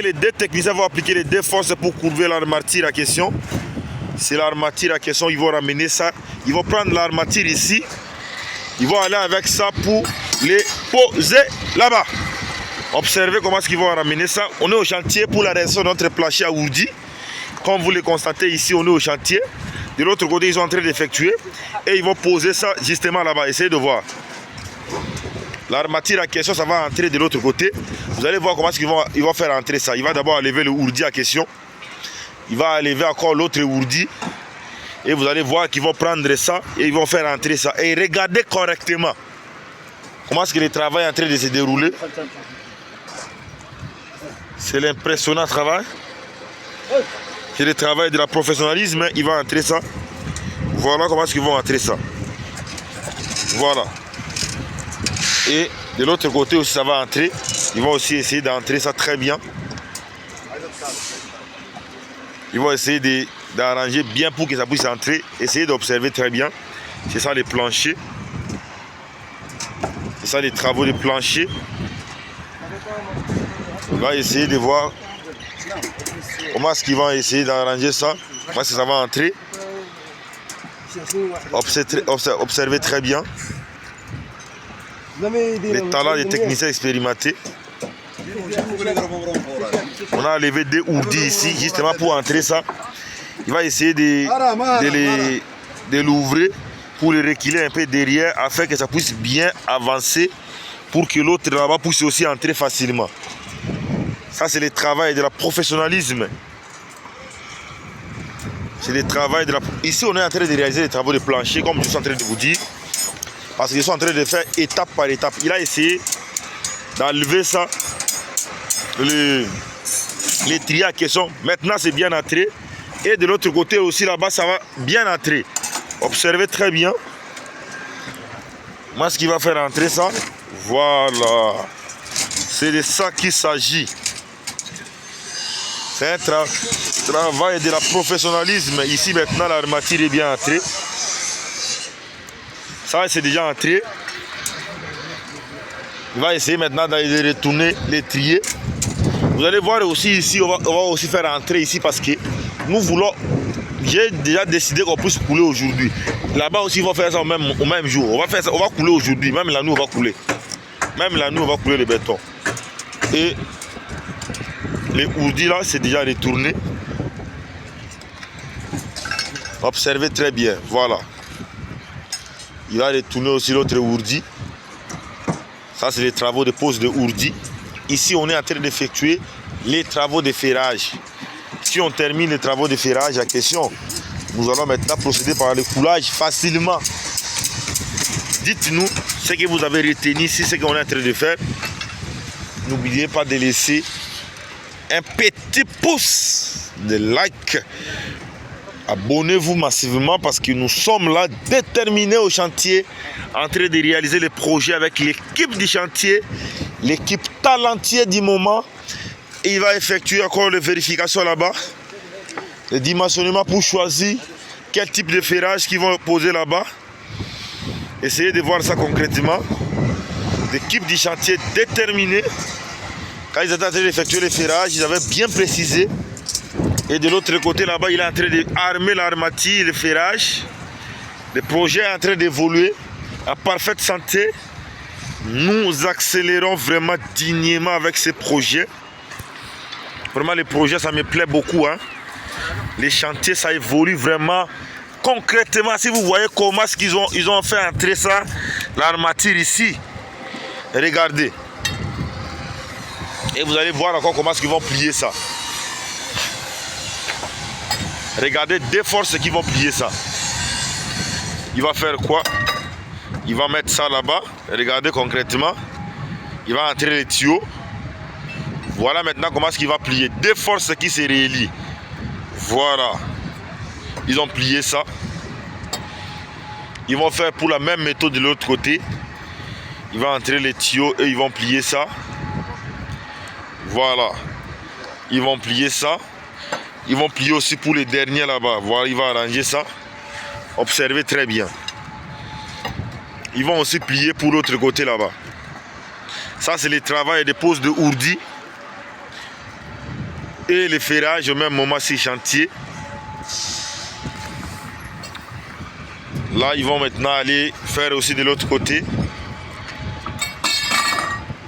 Les deux techniciens vont appliquer les deux forces pour courber l'armature à question. C'est l'armature à question, ils vont ramener ça. Ils vont prendre l'armature ici. Ils vont aller avec ça pour les poser là-bas. Observez comment est-ce qu'ils vont ramener ça. On est au chantier pour la réalisation de notre plancher à ourdi. Comme vous le constatez ici, on est au chantier. De l'autre côté, ils sont en train d'effectuer. Et ils vont poser ça justement là-bas. Essayez de voir. L'armature à question, ça va entrer de l'autre côté. Vous allez voir comment est-ce qu'ils vont faire entrer ça. Il va d'abord enlever le ourdi à question. Il va enlever encore l'autre ourdi. Et vous allez voir qu'ils vont prendre ça et ils vont faire entrer ça. Et regardez correctement comment est-ce que le travail est en train de se dérouler. C'est l'impressionnant travail. C'est le travail de la professionnalisme. Il va entrer ça. Voilà comment est-ce qu'ils vont entrer ça. Voilà. Et de l'autre côté aussi ça va entrer. Ils vont aussi essayer d'entrer ça très bien. Ils vont essayer d'arranger bien pour que ça puisse entrer. Essayez d'observer très bien. C'est ça les planchers. C'est ça les travaux de plancher. On va essayer de voir comment est-ce qu'ils vont essayer d'arranger ça. Parce que ça va entrer. Observez très bien. Les talents des techniciens expérimentés. On a enlevé deux ourdis ici justement pour entrer ça. Il va essayer de l'ouvrir pour le reculer un peu derrière afin que ça puisse bien avancer pour que l'autre là-bas puisse aussi entrer facilement. Ça c'est le travail de la professionnalisme. C'est le travail de la... Ici on est en train de réaliser les travaux de plancher comme je suis en train de vous dire. Parce qu'ils sont en train de faire étape par étape. Il a essayé d'enlever ça. Les triers à question. Maintenant c'est bien entré. Et de l'autre côté aussi là-bas ça va bien entrer. Observez très bien. Moi ce qui va faire entrer ça. Voilà. C'est de ça qu'il s'agit. C'est un travail de la professionnalisme. Ici maintenant l'armature est bien entrée. Ça c'est déjà entré. Il va essayer maintenant de retourner les trier. Vous allez voir aussi ici, on va aussi faire entrer ici parce que nous voulons. J'ai déjà décidé qu'on puisse couler aujourd'hui. Là-bas aussi, ils vont faire ça au même jour. On va faire ça, on va couler aujourd'hui. Même là, nous, on va couler. Même là, nous, on va couler le béton. Et les ourdis là, c'est déjà retourné. Observez très bien. Voilà. Il va retourner aussi l'autre ourdi. Ça, c'est les travaux de pose de ourdi. Ici, on est en train d'effectuer les travaux de ferrage. Si on termine les travaux de ferrage à question, nous allons maintenant procéder par le coulage facilement. Dites-nous ce que vous avez retenu ici, ce qu'on est en train de faire. N'oubliez pas de laisser un petit pouce de like. Abonnez-vous massivement parce que nous sommes là déterminés au chantier, en train de réaliser les projets avec l'équipe du chantier, l'équipe talentueuse du moment. Et il va effectuer encore les vérifications là-bas, le dimensionnement pour choisir quel type de ferrage qu'ils vont poser là-bas. Essayez de voir ça concrètement. L'équipe du chantier déterminée. Quand ils étaient en train d'effectuer les ferrages, ils avaient bien précisé. Et de l'autre côté là-bas, il est en train d'armer l'armature et le ferrage. Le projet est en train d'évoluer en parfaite santé. Nous accélérons vraiment dignement avec ces projets. Vraiment, les projets, ça me plaît beaucoup. Hein. Les chantiers, ça évolue vraiment concrètement. Si vous voyez comment ils ont fait entrer ça, l'armature ici. Regardez. Et vous allez voir encore comment ils vont plier ça. Regardez deux forces qui vont plier ça. Il va faire quoi? Il va mettre ça là-bas. Regardez concrètement. Il va entrer les tuyaux. Voilà maintenant comment est-ce qu'il va plier. Deux forces qui se relient. Voilà. Ils ont plié ça. Ils vont faire pour la même méthode de l'autre côté. Il va entrer les tuyaux et ils vont plier ça. Voilà. Ils vont plier ça. Ils vont plier aussi pour les derniers là-bas. Voilà, il va arranger ça. Observez très bien. Ils vont aussi plier pour l'autre côté là-bas. Ça, c'est le travail de pose de ourdi. et le ferrage au même moment sur chantier. Là, ils vont maintenant aller faire aussi de l'autre côté.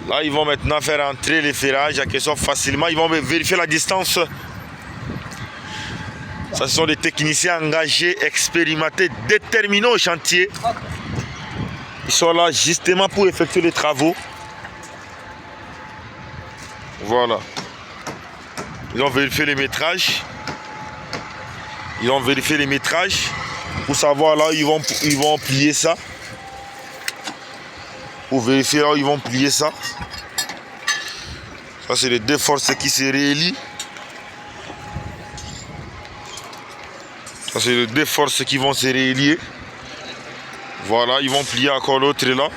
Là, ils vont maintenant faire entrer les ferrages à question facilement. Ils vont vérifier la distance. Ça, ce sont des techniciens engagés, expérimentés, déterminés au chantier. Ils sont là justement pour effectuer les travaux. Voilà. Ils ont vérifié les métrages. Ils ont vérifié les métrages pour savoir là où ils vont plier ça. Pour vérifier là où ils vont plier ça. Ça, c'est les deux forces qui se relient. Ça, c'est les deux forces qui vont se relier. Voilà, ils vont plier encore l'autre là.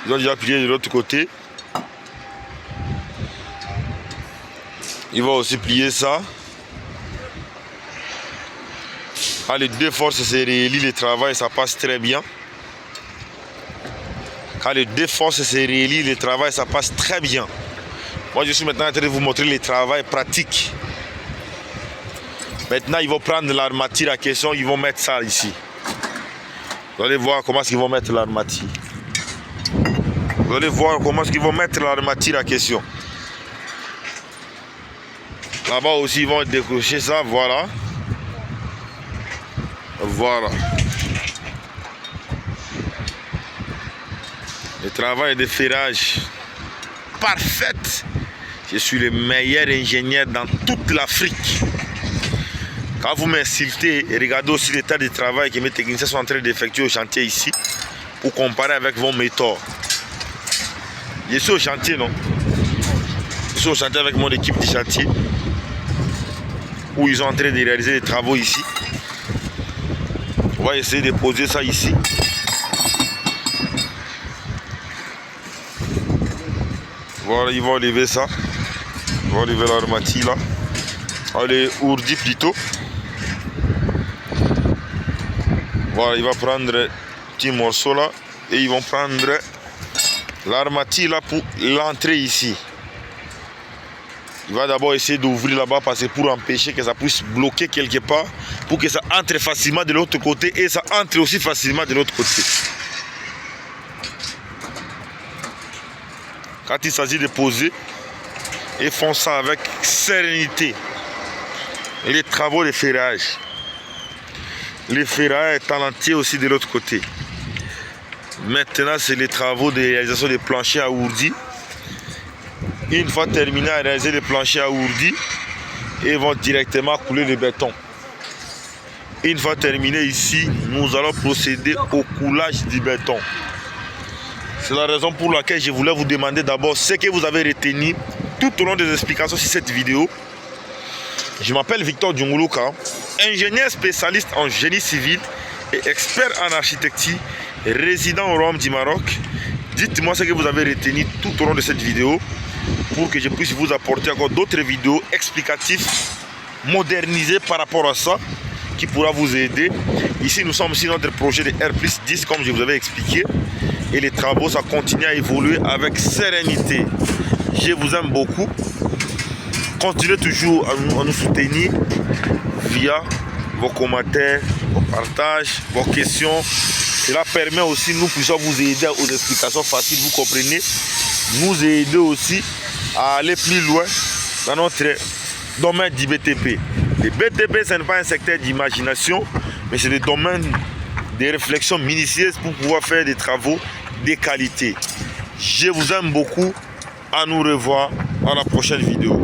Ils ont déjà plié de l'autre côté. Ils vont aussi plier ça. Ah, les deux forces se relient, le travail, ça passe très bien. Quand les deux forces se relient, le travail, ça passe très bien. Moi, je suis maintenant en train de vous montrer le travail pratique. Maintenant, ils vont prendre l'armature à question, ils vont mettre ça ici. Vous allez voir comment ils vont mettre l'armature. Vous allez voir comment ils vont mettre l'armature à question. Là-bas aussi, ils vont décrocher ça, voilà. Voilà. Le travail de ferrage parfait. Je suis le meilleur ingénieur dans toute l'Afrique. Quand vous m'insultez, regardez aussi l'état de travail que mes techniciens sont en train d'effectuer au chantier ici pour comparer avec vos méthodes. Je suis au chantier, non? Je suis au chantier avec mon équipe de chantier où ils sont en train de réaliser des travaux ici. On va essayer de poser ça ici. Voilà, ils vont lever ça. Ils vont lever l'armature là. Les ourdis plutôt. Voilà, il va prendre un petit morceau là. Et ils vont prendre l'armature là pour l'entrée ici. Il va d'abord essayer d'ouvrir là-bas parce que pour empêcher que ça puisse bloquer quelque part. Pour que ça entre facilement de l'autre côté. Et ça entre aussi facilement de l'autre côté. Quand il s'agit de poser, ils font ça avec sérénité. Et les travaux de ferrage. Le ferrage est en entier aussi de l'autre côté. Maintenant, c'est les travaux de réalisation des planchers à ourdis. Une fois terminé à réaliser les planchers à ourdis, ils vont directement couler le béton. Une fois terminé ici, nous allons procéder au coulage du béton. C'est la raison pour laquelle je voulais vous demander d'abord ce que vous avez retenu tout au long des explications sur cette vidéo. Je m'appelle Victor Djunguluka, ingénieur spécialiste en génie civil et expert en architecture, résident au Royaume du Maroc. Dites-moi ce que vous avez retenu tout au long de cette vidéo pour que je puisse vous apporter encore d'autres vidéos explicatives, modernisées par rapport à ça, qui pourra vous aider. Ici, nous sommes sur notre projet de R+10 comme je vous avais expliqué. Et les travaux, ça continue à évoluer avec sérénité. Je vous aime beaucoup. Continuez toujours à nous soutenir via vos commentaires, vos partages, vos questions. Cela permet aussi, nous puissions vous aider aux explications faciles, vous comprenez. Nous aider aussi à aller plus loin dans notre domaine du BTP. Le BTP, ce n'est pas un secteur d'imagination, mais c'est le domaine des réflexions minutieuses pour pouvoir faire des travaux de qualité. Je vous aime beaucoup. À nous revoir à la prochaine vidéo.